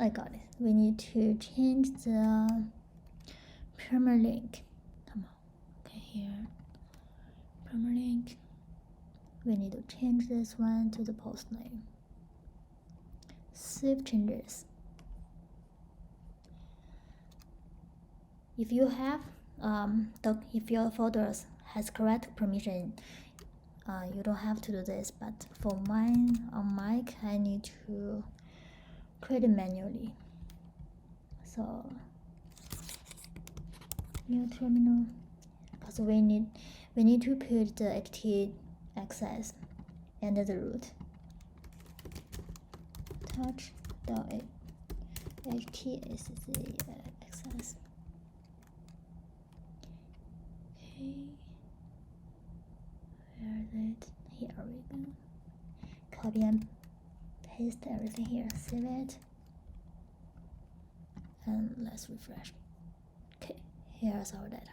I got it. We need to change the permalink. Come on. Okay, here. Permalink. We need to change this one to the post name. Save changes. If you have if your folders has correct permission, you don't have to do this, but for mine on Mac, I need to create it manually. So new terminal, because we need to put the htaccess and the root touch htaccess. Okay, where is it? Here we go. Copy and paste everything here. Save it, and let's refresh. Okay, here's our data.